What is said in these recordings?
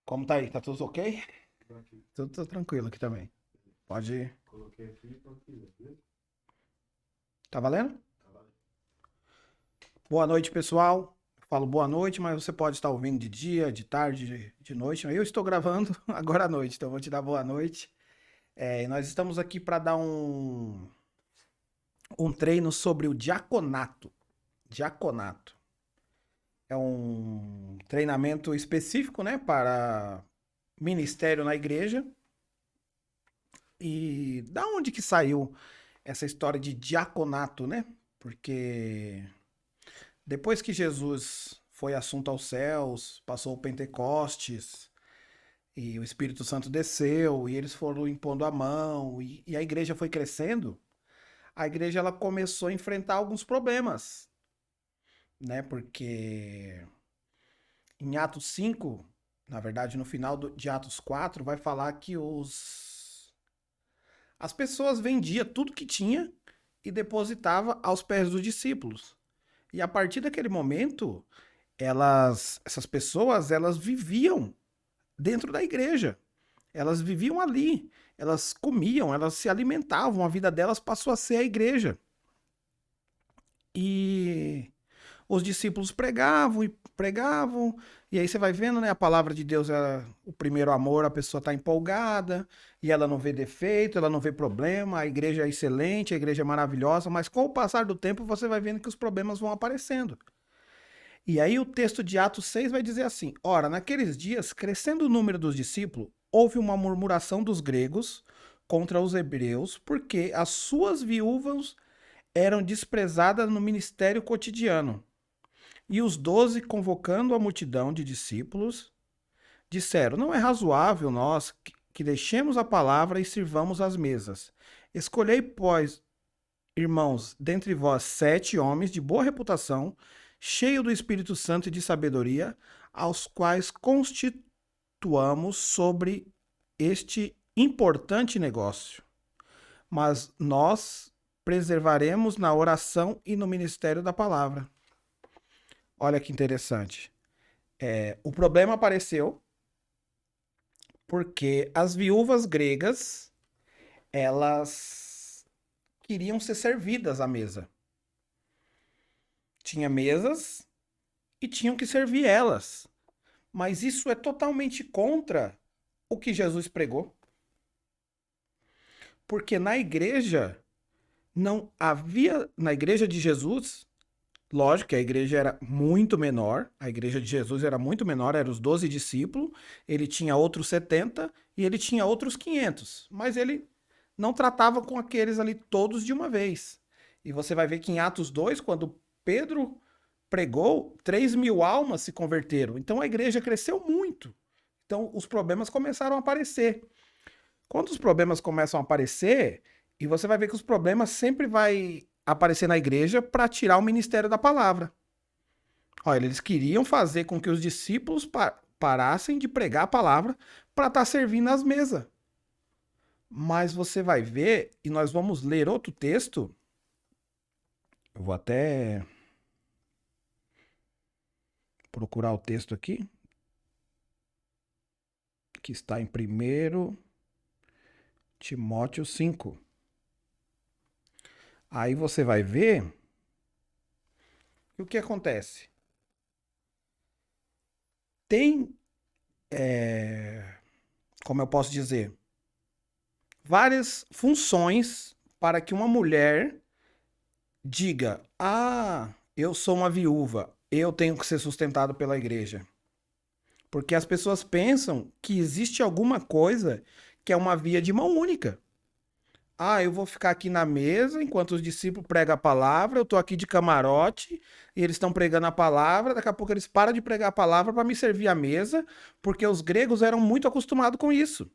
Como tá aí? Tá tudo ok? Aqui. Tudo tranquilo aqui também. Pode ir. Coloquei aqui, tô aqui, beleza? Tá valendo? Tá valendo. Boa noite, pessoal. Falo boa noite, mas você pode estar ouvindo de dia, de tarde, de noite. Eu estou gravando agora à noite, então eu vou te dar boa noite. E nós estamos aqui para dar um treino sobre o diaconato. Diaconato. É um treinamento específico, né, para ministério na igreja. E da onde que saiu essa história de diaconato, né? Porque depois que Jesus foi assunto aos céus, passou o Pentecostes, e o Espírito Santo desceu, e eles foram impondo a mão, e a igreja foi crescendo, a igreja ela começou a enfrentar alguns problemas, né? Porque em Atos 5, na verdade no final de Atos 4, vai falar que as pessoas vendiam tudo que tinha e depositava aos pés dos discípulos. E a partir daquele momento, essas pessoas, elas viviam dentro da igreja. Elas viviam ali. Elas comiam, elas se alimentavam. A vida delas passou a ser a igreja. E os discípulos pregavam, e aí você vai vendo, né? A palavra de Deus é o primeiro amor, a pessoa está empolgada, e ela não vê defeito, ela não vê problema, a igreja é excelente, a igreja é maravilhosa, mas com o passar do tempo você vai vendo que os problemas vão aparecendo. E aí o texto de Atos 6 vai dizer assim: ora, naqueles dias, crescendo o número dos discípulos, houve uma murmuração dos gregos contra os hebreus, porque as suas viúvas eram desprezadas no ministério cotidiano. E os 12, convocando a multidão de discípulos, disseram: não é razoável nós que deixemos a palavra e sirvamos as mesas. Escolhei, pois, irmãos, dentre vós 7 homens de boa reputação, cheios do Espírito Santo e de sabedoria, aos quais constituamos sobre este importante negócio. Mas nós preservaremos na oração e no ministério da palavra. Olha que interessante. O problema apareceu porque as viúvas gregas, elas queriam ser servidas à mesa. Tinha mesas e tinham que servir elas. Mas isso é totalmente contra o que Jesus pregou. Porque na igreja não havia, na igreja de Jesus, lógico que a igreja era muito menor, a igreja de Jesus era muito menor, eram os 12 discípulos, ele tinha outros 70 e ele tinha outros 500, mas ele não tratava com aqueles ali todos de uma vez. E você vai ver que em Atos 2, quando Pedro pregou, 3.000 almas se converteram. Então a igreja cresceu muito. Então os problemas começaram a aparecer. Quando os problemas começam a aparecer, e você vai ver que os problemas sempre vai aparecer na igreja para tirar o ministério da palavra. Olha, eles queriam fazer com que os discípulos parassem de pregar a palavra para estar servindo às mesas. Mas você vai ver, e nós vamos ler outro texto. Eu vou até procurar o texto aqui, que está em 1 Timóteo 5. Aí você vai ver o que acontece. Tem, como eu posso dizer, várias funções para que uma mulher diga: ah, eu sou uma viúva, eu tenho que ser sustentado pela igreja. Porque as pessoas pensam que existe alguma coisa que é uma via de mão única. Ah, eu vou ficar aqui na mesa enquanto os discípulos pregam a palavra, eu estou aqui de camarote e eles estão pregando a palavra, daqui a pouco eles param de pregar a palavra para me servir à mesa, porque os gregos eram muito acostumados com isso.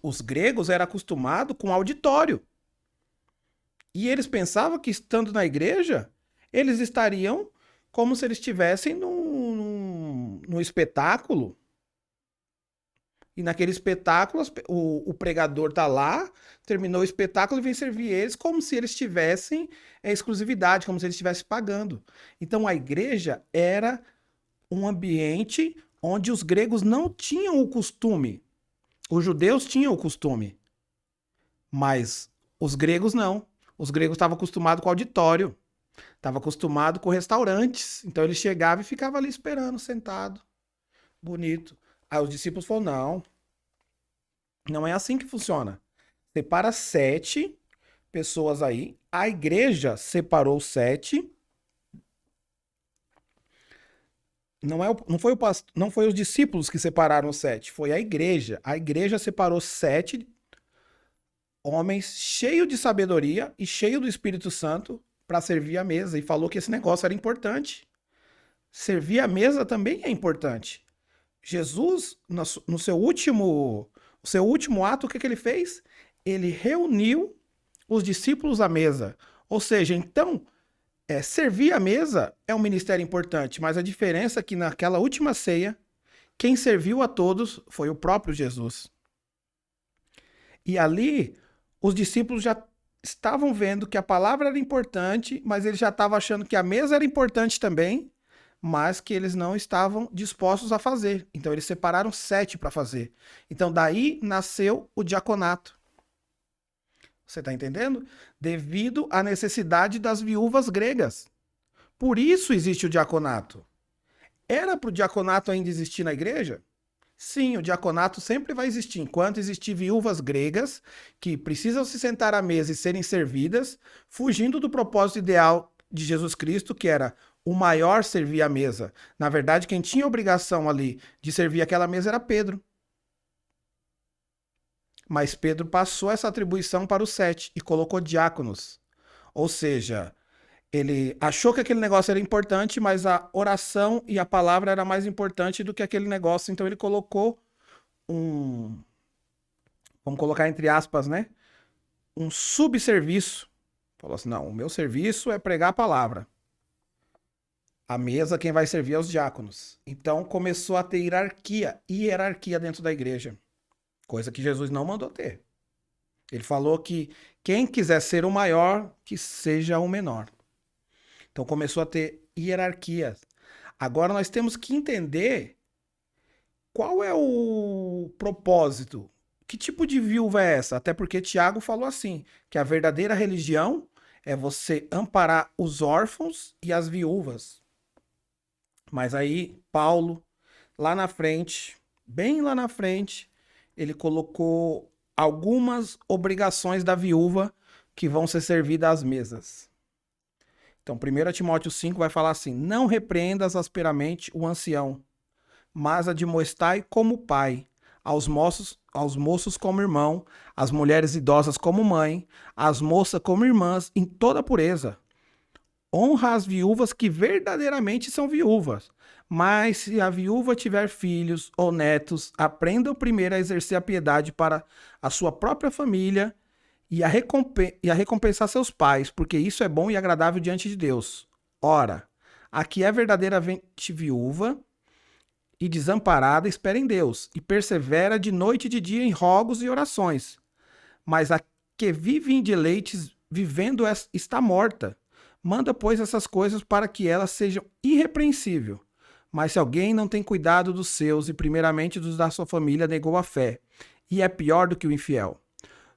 Os gregos eram acostumados com auditório. E eles pensavam que estando na igreja, eles estariam como se eles estivessem num espetáculo. E naquele espetáculo, o pregador tá lá, terminou o espetáculo e vem servir eles como se eles tivessem exclusividade, como se eles estivessem pagando. Então a igreja era um ambiente onde os gregos não tinham o costume. Os judeus tinham o costume, mas os gregos não. Os gregos estavam acostumados com auditório, estavam acostumados com restaurantes. Então ele chegava e ficava ali esperando, sentado, bonito. Aí os discípulos falaram: não, não é assim que funciona. Separa 7 pessoas aí. A igreja separou 7. Não foi os discípulos que separaram os 7, foi a igreja. A igreja separou 7 homens cheios de sabedoria e cheios do Espírito Santo para servir a mesa. E falou que esse negócio era importante. Servir a mesa também é importante. Jesus, no seu último ato, o que ele fez? Ele reuniu os discípulos à mesa. Ou seja, então, servir a mesa é um ministério importante, mas a diferença é que naquela última ceia, quem serviu a todos foi o próprio Jesus. E ali, os discípulos já estavam vendo que a palavra era importante, mas eles já estavam achando que a mesa era importante também, mas que eles não estavam dispostos a fazer. Então eles separaram 7 para fazer. Então daí nasceu o diaconato. Você está entendendo? Devido à necessidade das viúvas gregas. Por isso existe o diaconato. Era para o diaconato ainda existir na igreja? Sim, o diaconato sempre vai existir. Enquanto existir viúvas gregas que precisam se sentar à mesa e serem servidas, fugindo do propósito ideal de Jesus Cristo, que era o maior servir a mesa. Na verdade, quem tinha obrigação ali de servir aquela mesa era Pedro. Mas Pedro passou essa atribuição para os 7 e colocou diáconos. Ou seja, ele achou que aquele negócio era importante, mas a oração e a palavra era mais importante do que aquele negócio. Então ele colocou vamos colocar entre aspas, né? Um subserviço. Falou assim, não, o meu serviço é pregar a palavra. A mesa, quem vai servir é os diáconos. Então começou a ter hierarquia dentro da igreja. Coisa que Jesus não mandou ter. Ele falou que quem quiser ser o maior, que seja o menor. Então começou a ter hierarquia. Agora nós temos que entender qual é o propósito. Que tipo de viúva é essa? Até porque Tiago falou assim, que a verdadeira religião é você amparar os órfãos e as viúvas. Mas aí Paulo, lá na frente, bem lá na frente, ele colocou algumas obrigações da viúva que vão ser servidas às mesas. Então, 1 Timóteo 5 vai falar assim: não repreendas asperamente o ancião, mas admoestai como pai, aos moços como irmão, as mulheres idosas como mãe, as moças como irmãs, em toda pureza. Honra as viúvas que verdadeiramente são viúvas. Mas se a viúva tiver filhos ou netos, aprendam primeiro a exercer a piedade para a sua própria família e a recompensar seus pais, porque isso é bom e agradável diante de Deus. Ora, a que é verdadeiramente viúva e desamparada, espera em Deus, e persevera de noite e de dia em rogos e orações. Mas a que vive em deleites, vivendo está morta. Manda, pois, essas coisas para que elas sejam irrepreensíveis. Mas se alguém não tem cuidado dos seus e primeiramente dos da sua família, negou a fé, e é pior do que o infiel.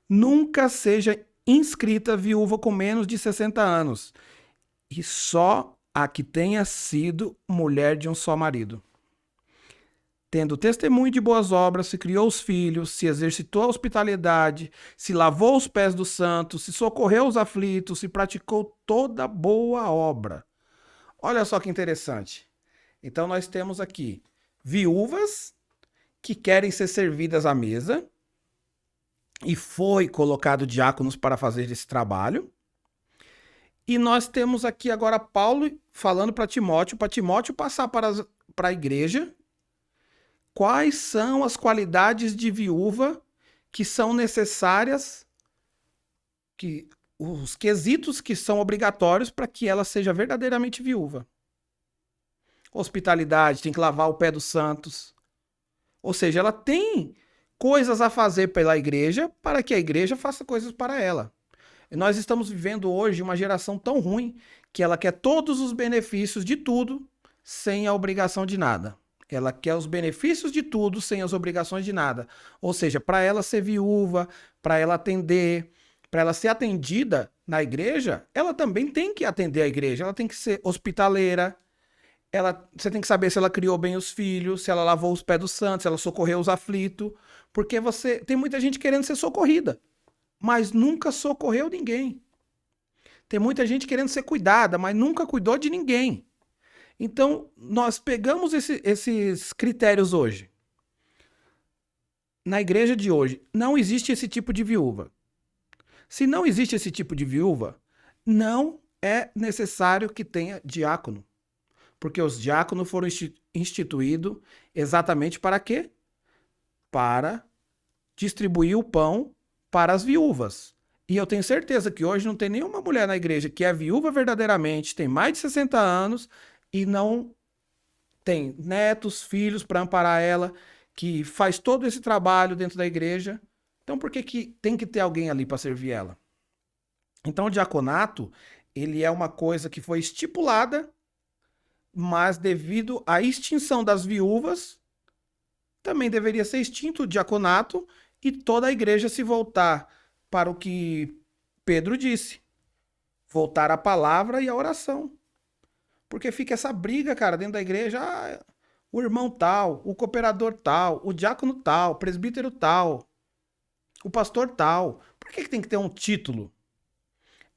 Nunca seja inscrita viúva com menos de 60 anos, e só a que tenha sido mulher de um só marido. Tendo testemunho de boas obras, se criou os filhos, se exercitou a hospitalidade, se lavou os pés dos santos, se socorreu os aflitos, se praticou toda boa obra. Olha só que interessante. Então nós temos aqui viúvas que querem ser servidas à mesa, e foi colocado diáconos para fazer esse trabalho. E nós temos aqui agora Paulo falando para Timóteo passar para a igreja quais são as qualidades de viúva que são necessárias, os quesitos que são obrigatórios para que ela seja verdadeiramente viúva. Hospitalidade, tem que lavar o pé dos santos. Ou seja, ela tem coisas a fazer pela igreja para que a igreja faça coisas para ela. E nós estamos vivendo hoje uma geração tão ruim que ela quer todos os benefícios de tudo sem a obrigação de nada. Ela quer os benefícios de tudo sem as obrigações de nada. Ou seja, para ela ser viúva, para ela atender, para ela ser atendida na igreja, ela também tem que atender a igreja. Ela tem que ser hospitaleira. Você tem que saber se ela criou bem os filhos, se ela lavou os pés dos santos, se ela socorreu os aflitos. Porque tem muita gente querendo ser socorrida, mas nunca socorreu ninguém. Tem muita gente querendo ser cuidada, mas nunca cuidou de ninguém. Então, nós pegamos esses critérios hoje. Na igreja de hoje, não existe esse tipo de viúva. Se não existe esse tipo de viúva, não é necessário que tenha diácono. Porque os diáconos foram instituídos exatamente para quê? Para distribuir o pão para as viúvas. E eu tenho certeza que hoje não tem nenhuma mulher na igreja que é viúva verdadeiramente, tem mais de 60 anos e não tem netos, filhos para amparar ela, que faz todo esse trabalho dentro da igreja. Então por que tem que ter alguém ali para servir ela? Então o diaconato, ele é uma coisa que foi estipulada, mas devido à extinção das viúvas, também deveria ser extinto o diaconato e toda a igreja se voltar para o que Pedro disse. Voltar à palavra e à oração. Porque fica essa briga, cara, dentro da igreja. O irmão tal, o cooperador tal, o diácono tal, o presbítero tal, o pastor tal. Por que tem que ter um título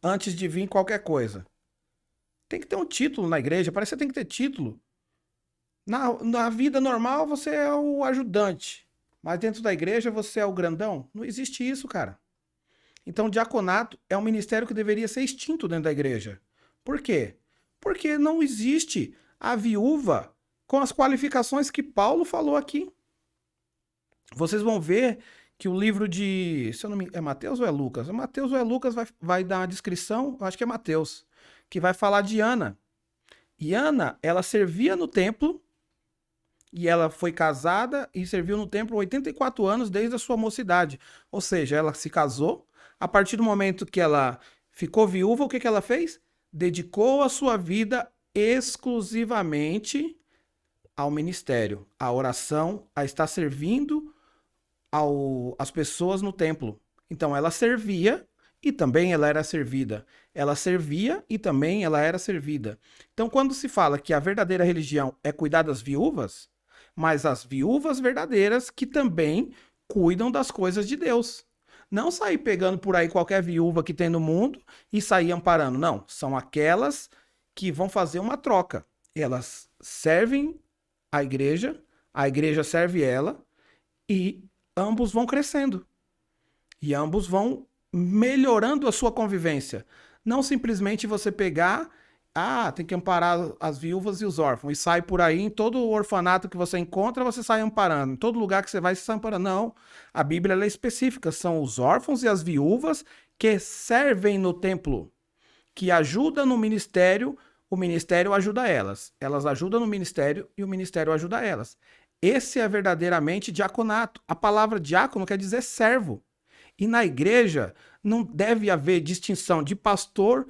antes de vir qualquer coisa? Tem que ter um título na igreja. Parece que você tem que ter título. Na vida normal você é o ajudante. Mas dentro da igreja você é o grandão? Não existe isso, cara. Então o diaconato é um ministério que deveria ser extinto dentro da igreja. Por quê? Porque não existe a viúva com as qualificações que Paulo falou aqui. Vocês vão ver que o livro de... Se eu não me, é Mateus ou é Lucas? É Mateus ou é Lucas vai dar uma descrição, eu acho que é Mateus, que vai falar de Ana. E Ana, ela servia no templo, e ela foi casada e serviu no templo 84 anos desde a sua mocidade. Ou seja, ela se casou. A partir do momento que ela ficou viúva, o que ela fez? Dedicou a sua vida exclusivamente ao ministério, à oração, a estar servindo as pessoas no templo. Então ela servia e também ela era servida. Ela servia e também ela era servida. Então quando se fala que a verdadeira religião é cuidar das viúvas, mas as viúvas verdadeiras que também cuidam das coisas de Deus. Não sair pegando por aí qualquer viúva que tem no mundo e sair amparando. Não, são aquelas que vão fazer uma troca. Elas servem a igreja serve ela e ambos vão crescendo. E ambos vão melhorando a sua convivência. Não simplesmente você pegar, tem que amparar as viúvas e os órfãos, e sai por aí, em todo orfanato que você encontra, você sai amparando. Em todo lugar que você vai, você sai amparando. Não, a Bíblia é específica, são os órfãos e as viúvas que servem no templo, que ajudam no ministério, o ministério ajuda elas. Elas ajudam no ministério e o ministério ajuda elas. Esse é verdadeiramente diaconato. A palavra diácono quer dizer servo. E na igreja não deve haver distinção de pastor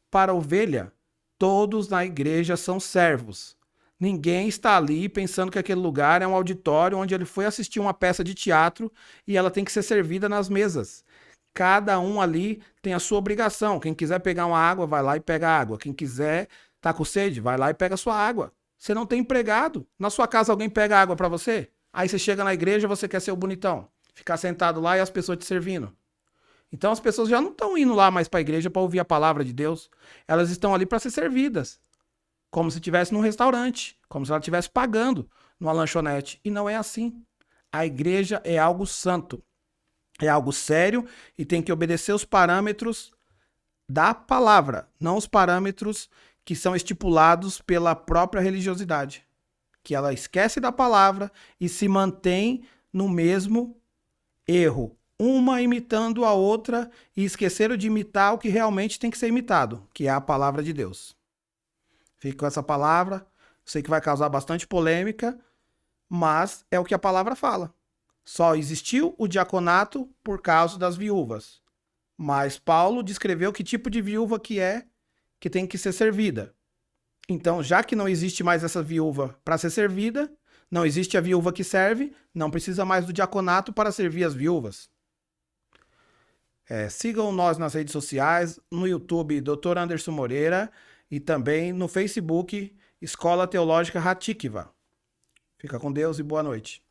para ovelha. Todos na igreja são servos. Ninguém está ali pensando que aquele lugar é um auditório onde ele foi assistir uma peça de teatro e ela tem que ser servida nas mesas. Cada um ali tem a sua obrigação. Quem quiser pegar uma água, vai lá e pega água. Quem quiser tá com sede, vai lá e pega a sua água. Você não tem empregado. Na sua casa alguém pega água para você? Aí você chega na igreja, você quer ser o bonitão. Ficar sentado lá e as pessoas te servindo. Então as pessoas já não estão indo lá mais para a igreja para ouvir a palavra de Deus. Elas estão ali para ser servidas. Como se estivesse num restaurante. Como se ela estivesse pagando numa lanchonete. E não é assim. A igreja é algo santo. É algo sério e tem que obedecer os parâmetros da palavra. Não os parâmetros que são estipulados pela própria religiosidade. Que ela esquece da palavra e se mantém no mesmo erro. Uma imitando a outra e esqueceram de imitar o que realmente tem que ser imitado, que é a palavra de Deus. Fique com essa palavra. Sei que vai causar bastante polêmica, mas é o que a palavra fala. Só existiu o diaconato por causa das viúvas. Mas Paulo descreveu que tipo de viúva que tem que ser servida. Então, já que não existe mais essa viúva para ser servida, Não existe a viúva que serve, não precisa mais do diaconato para servir as viúvas. Sigam nós nas redes sociais, no YouTube, Dr. Anderson Moreira, e também no Facebook, Escola Teológica Hatikva. Fica com Deus e boa noite.